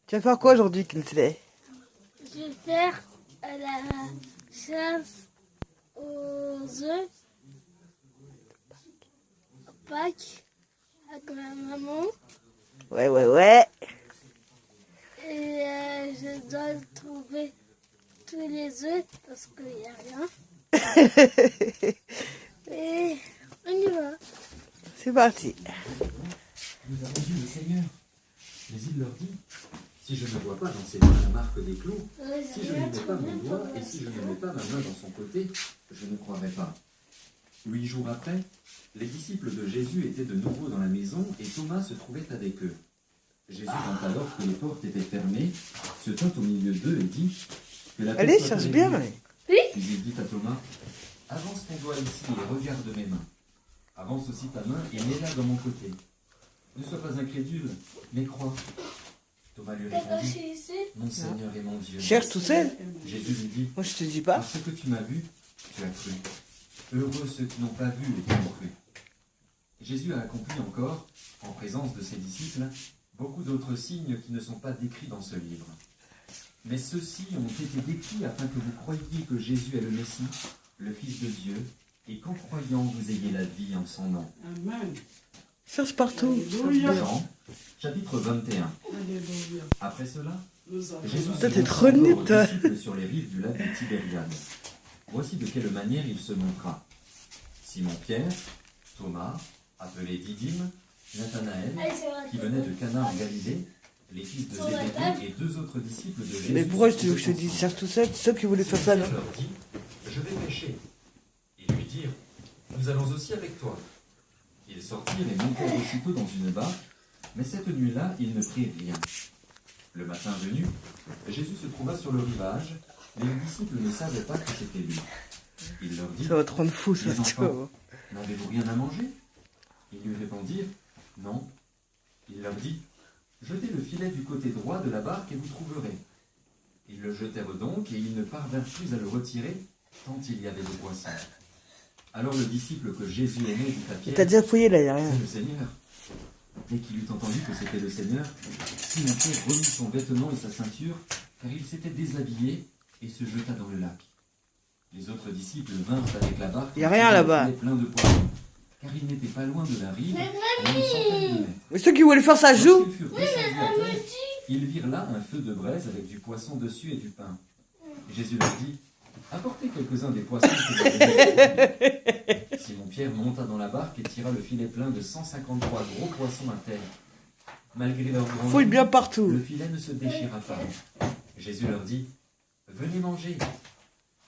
Tu vas faire quoi aujourd'hui, Kinsley? Je vais faire la chasse aux œufs à Pâques avec ma maman. Ouais, ouais, ouais. Et je dois trouver tous les œufs parce qu'il n'y a rien. Et on y va. C'est parti. Nous avons vu le Seigneur. Mais il leur dit, si je ne vois pas dans ses mains la marque des clous, si je ne mets pas mon doigt et si je ne mets pas ma main dans son côté, je ne croirai pas. 8 jours après, les disciples de Jésus étaient de nouveau dans la maison et Thomas se trouvait avec eux. Jésus vint alors que les portes étaient fermées, se tint au milieu d'eux et dit que la paix Allez, soit cherche avec bien. vous. Ouais. Oui. Puis il dit à Thomas, avance ton doigt ici et regarde mes mains. Avance aussi ta main et mets-la dans mon côté. Ne sois pas incrédule, mais crois. Thomas lui T'as répondit, caché ici? mon Seigneur et mon Dieu. Cherche tout seul. Jésus lui dit, Moi, je te dis pas. parce que tu m'as vu, tu as cru. Heureux ceux qui n'ont pas vu et qui ont cru. Jésus a accompli encore, en présence de ses disciples, beaucoup d'autres signes qui ne sont pas décrits dans ce livre. Mais ceux-ci ont été décrits afin que vous croyiez que Jésus est le Messie, le Fils de Dieu, et qu'en croyant vous ayez la vie en son nom. Amen. Cherche partout. Jean, chapitre 21. Alléluia. Après cela, Nous avons Jésus Toi, se t'es montra trop encore nul, aux toi. disciples sur les rives du lac de Tibériade. Voici de quelle manière il se montra. Simon-Pierre, Thomas, appelé Didyme, Nathanaël, Allez, c'est vrai. qui venait de Cana en Galilée, les fils de Zébédée et 2 autres disciples de Jésus. Mais pourquoi je se te trouvaient dis ensemble. cherche tout seul? C'est toi qui voulais faire ça, non? Pierre leur dit, je vais pêcher. Ils lui dirent, nous allons aussi avec toi. Ils sortirent et montèrent aussitôt dans une barque, mais cette nuit-là, ils ne prirent rien. Le matin venu, Jésus se trouva sur le rivage, mais les disciples ne savaient pas que c'était lui. Il leur dit, Ça va te rendre fou, ça, les tu vois. enfants, n'avez-vous rien à manger? Ils lui répondirent, non. Il leur dit, jetez le filet du côté droit de la barque et vous trouverez. Ils le jetèrent donc et ils ne parvinrent plus à le retirer, tant il y avait de poissons. Alors le disciple que Jésus aimait dit à Pierre, T'as déjà fouillé là, y'a rien. c'est le Seigneur. Dès qu'il eut entendu que c'était le Seigneur, Simon-Pierre remit son vêtement et sa ceinture, car il s'était déshabillé et se jeta dans le lac. Les autres disciples vinrent avec la barque. Y a rien là-bas. Plein de poissons, car ils n'étaient pas loin de la rive, à une centaine de mètres. Mais c'est toi qui voulais faire ça, joue. Lorsqu'ils furent descendus à terre, ils virent là un feu de braise avec du poisson dessus et du pain. Jésus leur dit, apportez quelques-uns des poissons que vous avez. Simon-Pierre monta dans la barque et tira le filet plein de 153 gros poissons à terre. Malgré leur Fouille grandeur, bien le partout. filet ne se déchira pas. Jésus leur dit, venez manger.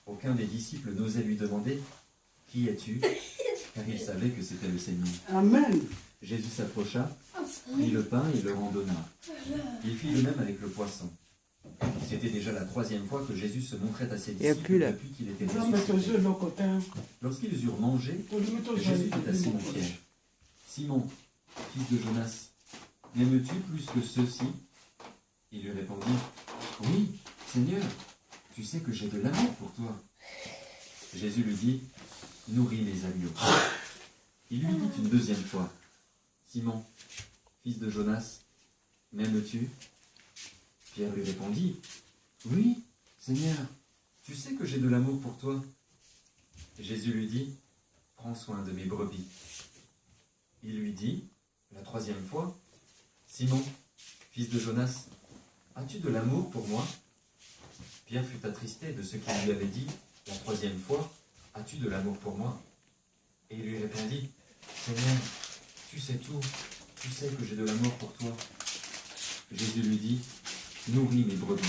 Aucun des disciples n'osait lui demander, qui es-tu? Car il savait que c'était le Seigneur. Amen. Jésus s'approcha, prit le pain et leur en donna. Il fit de même avec le poisson. C'était déjà la 3e fois que Jésus se montrait à ses Il y a disciples plus, là. depuis qu'il était Tu vas ressuscité. mettre aux yeux de l'autre côté. Hein. Lorsqu'ils eurent mangé, Tu lui mets aux Jésus yeux. dit à Simon-Pierre, Simon, fils de Jonas, m'aimes-tu plus que ceux-ci? Il lui répondit, oui, Seigneur, tu sais que j'ai de l'amour pour toi. Jésus lui dit, nourris mes agneaux. Il lui dit une 2e fois, Simon, fils de Jonas, m'aimes-tu? Pierre lui répondit, oui, Seigneur, tu sais que j'ai de l'amour pour toi. Jésus lui dit, prends soin de mes brebis. Il lui dit, la 3e fois, Simon, fils de Jonas, as-tu de l'amour pour moi? Pierre fut attristé de ce qu'il lui avait dit la 3e fois, as-tu de l'amour pour moi? Et il lui répondit, Seigneur, tu sais tout, tu sais que j'ai de l'amour pour toi. Jésus lui dit, nourris mes brebis.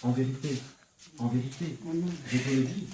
En vérité, je te le dis,